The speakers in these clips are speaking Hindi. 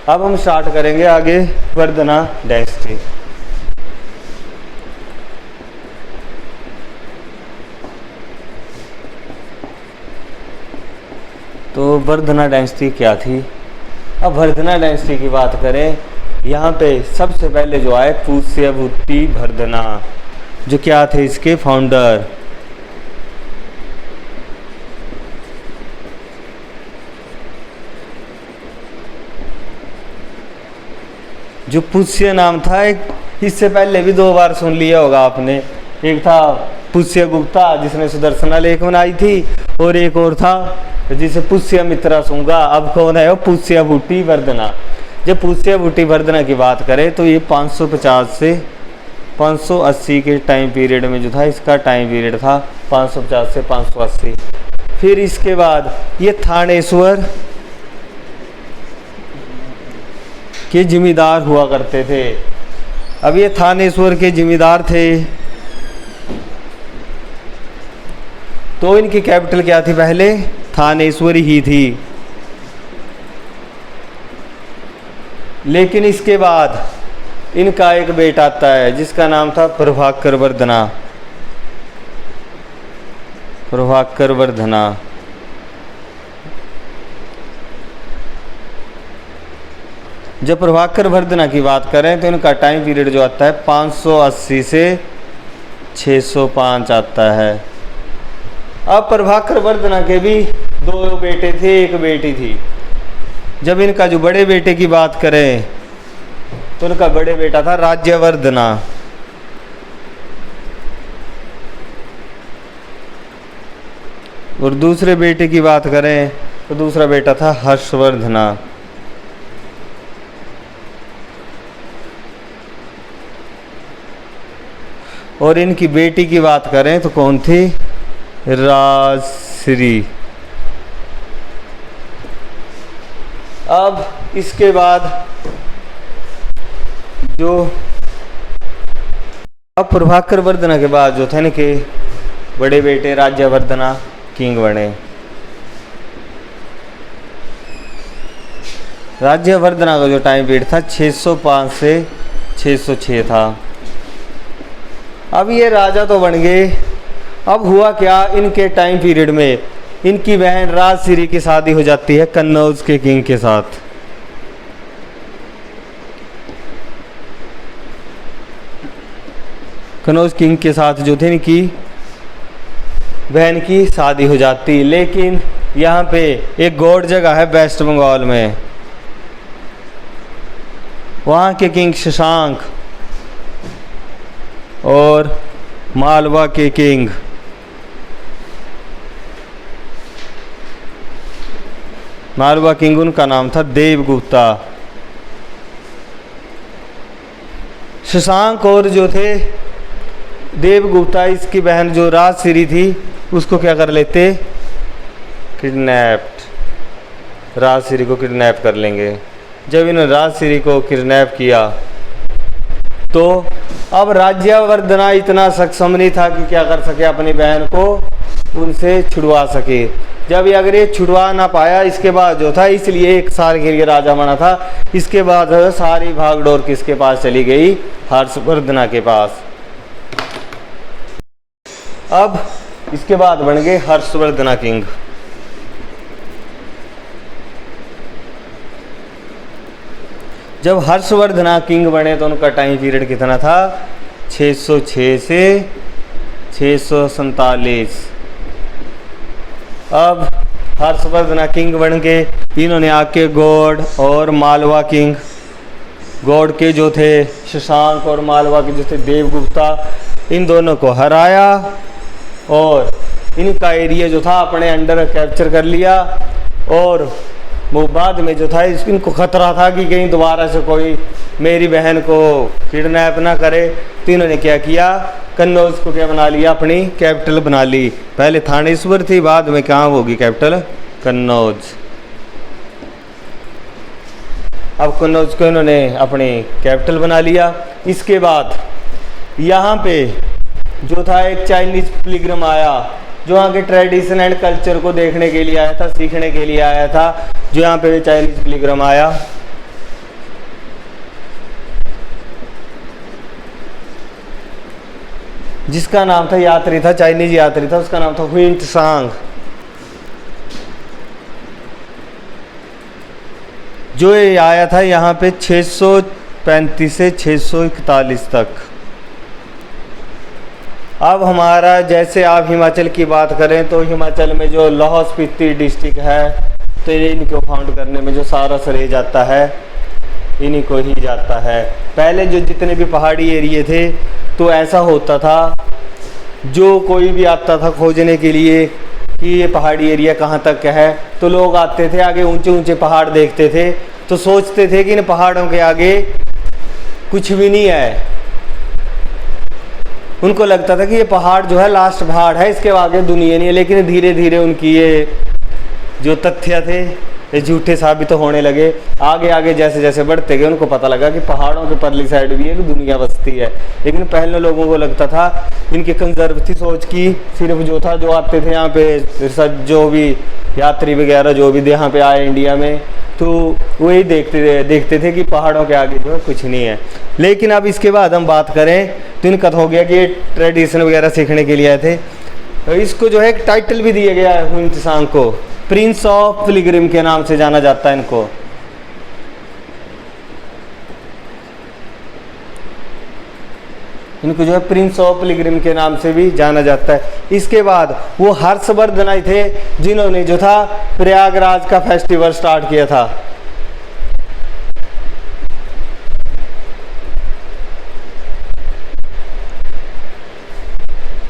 अब हम स्टार्ट करेंगे आगे वर्धना डायनेस्टी। तो वर्धना डायनेस्टी क्या थी? अब वर्धना डायनेस्टी की बात करें, यहाँ पे सबसे पहले जो आए पुष्यभूति वर्धना, जो क्या थे इसके फाउंडर। जो पुष्य नाम था, एक इससे पहले भी 2 बार सुन लिया होगा आपने। एक था पुष्यगुप्ता जिसने सुदर्शनालेख बनाई थी, और एक और था जिसे पुष्यमित्रा सूंगा। अब कौन है वो? पुष्यभूति वर्धना। जब पुष्यभूति वर्धना की बात करें तो ये 550 से 580 के टाइम पीरियड में जो था, इसका टाइम पीरियड था 550 से 580। फिर इसके बाद ये थानेश्वर के जिम्मेदार हुआ करते थे। अब ये थानेश्वर के जिम्मेदार थे, तो इनकी कैपिटल क्या थी? पहले थानेश्वरी ही थी। लेकिन इसके बाद इनका एक बेटा आता है जिसका नाम था प्रभाकर वर्धना। प्रभाकर वर्धना। जब प्रभाकर वर्धना की बात करें तो इनका टाइम पीरियड जो आता है 580 से 605 आता है। अब प्रभाकर वर्धना के भी 2 बेटे थे, 1 बेटी थी। जब इनका जो बड़े बेटे की बात करें तो इनका बड़े बेटा था राज्यवर्धना। और दूसरे बेटे की बात करें तो दूसरा बेटा था हर्षवर्धना। और इनकी बेटी की बात करें तो कौन थी? राजश्री। अब इसके बाद जो अब प्रभाकर वर्धना के बाद जो थे इनके बड़े बेटे राज्यवर्धना किंग बने। राज्यवर्धना का जो टाइम पीरियड था 605 से 606 था। अब ये राजा तो बन गए। अब हुआ क्या, इनके टाइम पीरियड में इनकी बहन राजश्री की शादी हो जाती है कन्नौज के किंग के साथ। कन्नौज किंग के साथ जो थे इनकी बहन की शादी हो जाती। लेकिन यहाँ पे एक गौड़ जगह है वेस्ट बंगाल में, वहाँ के किंग शशांक और मालवा के किंग मालवा किंग, उनका नाम था देवगुप्ता। शशांक और जो थे देवगुप्ता, इसकी बहन जो राजश्री थी उसको क्या कर लेते? किडनैप्ड। राजश्री को किडनैप कर लेंगे। जब इन्होंने राजश्री को किडनैप किया तो अब राज्यवर्धना इतना सक्षम नहीं था कि क्या कर सके, अपनी बहन को उनसे छुड़वा सके। जब ये अगर ये छुड़वा ना पाया, इसके बाद जो था, इसलिए 1 साल के लिए राजा बना था। इसके बाद सारी भागदौड़ किसके पास चली गई? हर्षवर्धना के पास। अब इसके बाद बन गए हर्षवर्धना किंग। जब हर्षवर्धना किंग बने तो उनका टाइम पीरियड कितना था? 606 से 647। अब हर्षवर्धना किंग बन के इन्होंने आके गौड़ और मालवा किंग, गौड़ के जो थे शशांक और मालवा के जो थे देवगुप्ता, इन दोनों को हराया और इनका एरिया जो था अपने अंडर कैप्चर कर लिया। और वो बाद में जो था इनको खतरा था कि कहीं दोबारा से कोई मेरी बहन को किडनैप ना करे, तो इन्होंने क्या किया? कन्नौज को क्या बना लिया? अपनी कैपिटल बना ली। पहले थानेश्वर थी, बाद में कहाँ होगी कैपिटल? कन्नौज। अब कन्नौज को इन्होंने अपनी कैपिटल बना लिया। इसके बाद यहाँ पे जो था एक चाइनीज पिलग्रिम आया, जो यहाँ के ट्रेडिशन एंड कल्चर को देखने के लिए आया था, सीखने के लिए आया था। जो यहाँ पे चाइनीज पिलग्रिम आया जिसका नाम था, यात्री था, चाइनीज यात्री था, उसका नाम था हुई त्सांग, जो ये आया था यहाँ पे 635 से 641 तक। अब हमारा, जैसे आप हिमाचल की बात करें तो हिमाचल में जो लाहौल स्पीति डिस्ट्रिक्ट है, तो इनको फाउंड करने में जो सारा श्रेय जाता है इन्हीं को ही जाता है। पहले जो जितने भी पहाड़ी एरिए थे तो ऐसा होता था, जो कोई भी आता था खोजने के लिए कि ये पहाड़ी एरिया कहाँ तक है, तो लोग आते थे, आगे ऊंचे ऊंचे पहाड़ देखते थे तो सोचते थे कि इन पहाड़ों के आगे कुछ भी नहीं है। उनको लगता था कि ये पहाड़ जो है लास्ट पहाड़ है, इसके आगे दुनिया नहीं है। लेकिन धीरे धीरे उनकी ये जो तथ्य थे ये झूठे साबित होने लगे। आगे आगे जैसे जैसे बढ़ते गए उनको पता लगा कि पहाड़ों के परली साइड भी एक दुनिया बसती है। लेकिन पहले लोगों को लगता था, इनकी कंजर्व थी सोच की, सिर्फ जो था, जो आते थे यहाँ पे सब, जो भी यात्री वगैरह जो भी यहाँ पे आए इंडिया में, तो वही देखते थे कि पहाड़ों के आगे जो है कुछ नहीं है। लेकिन अब इसके बाद हम बात करें तो इनका हो गया कि ये ट्रेडिशन वगैरह सीखने के लिए आए थे। तो इसको जो है एक टाइटल भी दिया गया है, हुई त्सांग को प्रिंस ऑफ पिलग्रिम के नाम से जाना जाता है इनको। इनको जो है प्रिंस ऑफ पिलग्रिम के नाम से भी जाना जाता है। इसके बाद वो हर्षवर्धन आए थे, जिन्होंने जो था प्रयागराज का फेस्टिवल स्टार्ट किया था।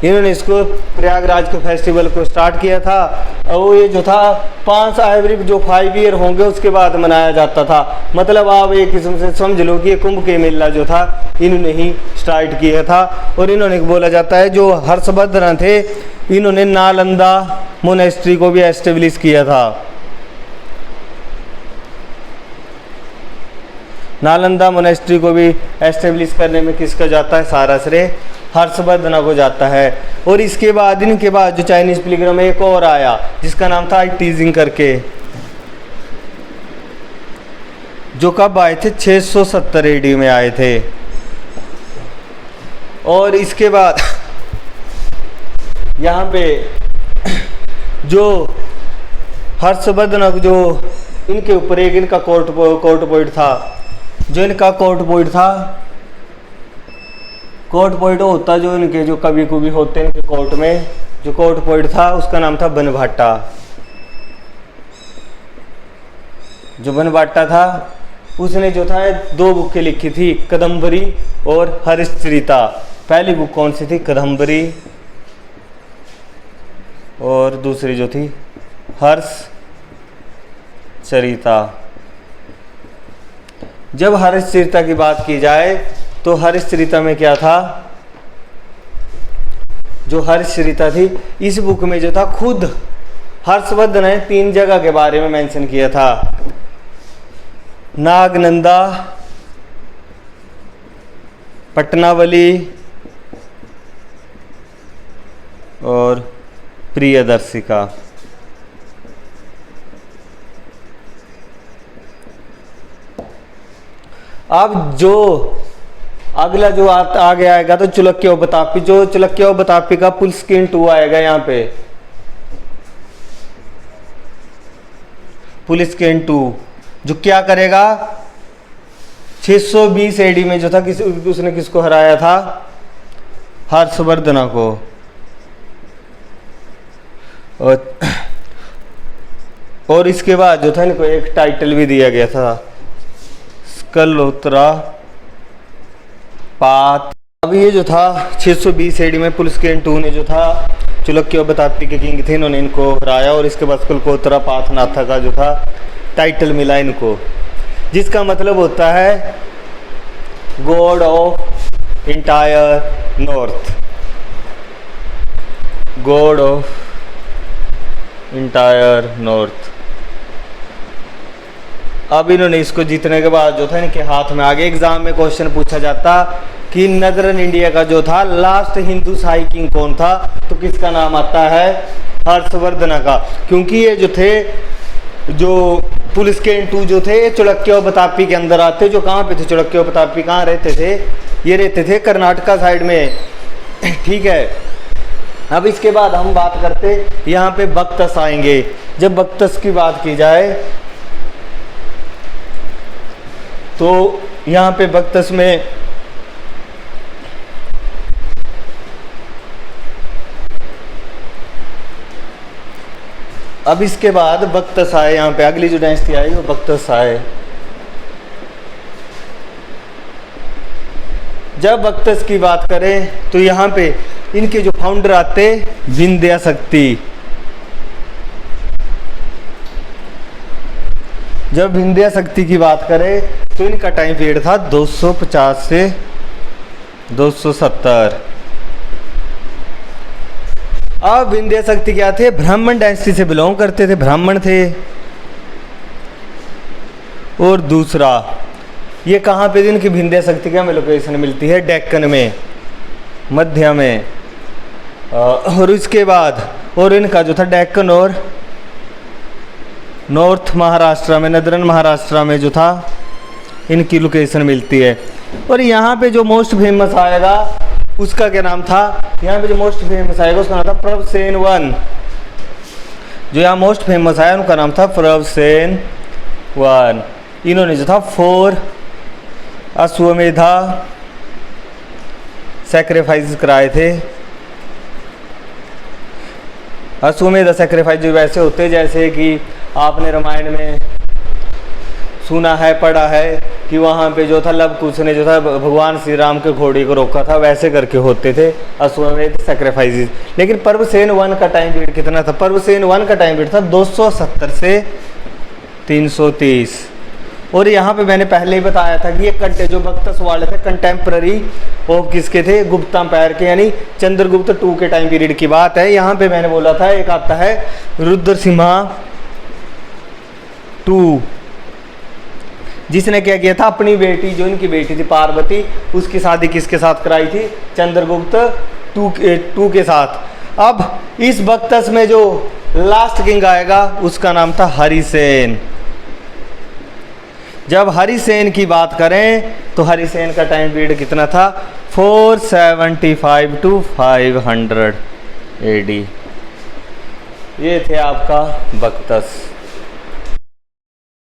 इन्होंने इसको प्रयागराज के फेस्टिवल को स्टार्ट किया था। और ये जो था 5 एवरी जो 5 ईयर होंगे उसके बाद मनाया जाता था। मतलब आप एक किस्म से समझ लो कि ये कुंभ के मेला जो था इन्होंने ही स्टार्ट किया था। और इन्होंने बोला जाता है जो हर्षवर्धन थे, इन्होंने नालंदा मोनेस्ट्री को भी एस्टेब्लिश किया था। नालंदा मोनेस्ट्री को भी एस्टेब्लिश करने में किसका जाता है, सारा श्रेय हर्षवर्धन को जाता है। और इसके बाद, इनके बाद जो चाइनीज पिलग्रिम एक और आया जिसका नाम था टीजिंग करके, जो कब आए थे, 670 एडी में आए थे। और इसके बाद यहाँ पे जो हर्षवर्धन, जो इनके ऊपर एक इनका कोर्ट पॉइंट था, जो इनका कोर्ट पॉइंट था, कोर्ट पॉइंट होता जो इनके जो कभी कभी होते हैं इनके कोर्ट में, जो कोर्ट पॉइंट था उसका नाम था बनभाटा। जो बनभाटा था उसने जो था 2 बुकें लिखी थी, कदम्बरी और हरिश्चरिता। पहली बुक कौन सी थी, कदम्बरी, और दूसरी जो थी हर्षचरिता। जब हरिश्चरिता की बात की जाए तो हरिश्चरिता में क्या था, जो हरिश्चरिता थी इस बुक में जो था खुद हर्षवर्धन ने 3 जगह के बारे में मेंशन किया था, नागनंदा, पटनावली और प्रियदर्शिका। अब जो अगला जो आगे आएगा तो चुलक्य बतापी, जो चुलक्य बतापी का पुलस्किन 2 आएगा यहाँ पे, पुलस्किन 2, जो क्या करेगा, 620 एडी में जो था उसने किसको हराया था, हर्षवर्धन को। और इसके बाद जो था इनको एक टाइटल भी दिया गया था, स्कलोत्रा पात। अब ये जो था 620 एडी में पुलस्किन 2 ने जो था चुलक्य बतापी के किंग थे, इन्होंने इनको हराया। और इसके बाद स्कलोत्रा पाथनाथा का जो था टाइटल मिला इनको, जिसका मतलब होता है God of entire north, God of entire north. अब इन्होंने इसको जीतने के बाद जो था इनके हाथ में आगे एग्जाम में क्वेश्चन पूछा जाता कि नदरन इंडिया का जो था लास्ट हिंदू शाही किंग कौन था, तो किसका नाम आता है, हर्षवर्धन का। क्योंकि ये जो थे, जो पुलस्किन 2 जो थे ये चुलक्य बतापी के अंदर आते। जो कहाँ पे थे, चुलक्य बतापी कहाँ रहते थे, ये रहते थे कर्नाटका साइड में, ठीक है। अब इसके बाद हम बात करते यहाँ पे बख्तस आएंगे। जब बख्तस की बात की जाए तो यहाँ पे बख्तस में अब इसके बाद बख्तस आए, यहाँ पे अगली जो डायनेस्टी आई वो बख्तस आए। जब बख्तस की बात करें तो यहाँ पे इनके जो फाउंडर आते विंध्याशक्ति। जब विंध्याशक्ति की बात करें तो इनका टाइम पीरियड था 250 से 270। अब विंध्याशक्ति क्या थे? ब्राह्मण डायनेस्टी से बिलोंग करते थे, ब्राह्मण थे। और दूसरा ये कहाँ पे इनकी विंध्याशक्ति का हमें लोकेशन मिलती है? डेक्कन में, मध्य में। और उसके बाद और इनका जो था डेक्कन और नॉर्थ महाराष्ट्र में, नदरन महाराष्ट्र में जो था इनकी लोकेशन मिलती है। और यहाँ पे जो मोस्ट फेमस आएगा उसका क्या नाम था? यहाँ पे जो मोस्ट फेमस आएगा उसका नाम था प्रभसेन वन। जो यहाँ मोस्ट फेमस आया उनका नाम था प्रभसेन वन। इन्होंने जो था 4 अश्वमेधा सैक्रिफाइस कराए थे। अश्वमेधा सैक्रिफाइस जो वैसे होते जैसे कि आपने रामायण में सुना है, पढ़ा है कि वहाँ पे जो था लव कुश ने जो था भगवान श्री राम के घोड़े को रोका था, वैसे करके होते थे अश्वमेध सैक्रिफाइसेस। लेकिन प्रभसेन वन का टाइम पीरियड कितना था? प्रभसेन वन का टाइम पीरियड था 270 से 330। और यहाँ पे मैंने पहले ही बताया था कि ये जो बख्तस वाले थे कंटेम्प्ररी ऑफ किसके थे? गुप्त एम्पायर के, यानी चंद्रगुप्त 2 के टाइम पीरियड की बात है। यहाँ पे मैंने बोला था एक आता है रुद्रसिम्हा 2, जिसने क्या किया था? अपनी बेटी, जो इनकी बेटी थी पार्वती, उसकी शादी किसके साथ कराई थी? चंद्रगुप्त 2 के साथ। अब इस बख्तस में जो लास्ट किंग आएगा उसका नाम था हरिसेन। जब हरिसेन की बात करें तो हरिसेन का टाइम पीरियड कितना था? 475 to 500 AD। ये थे आपका बख्तस।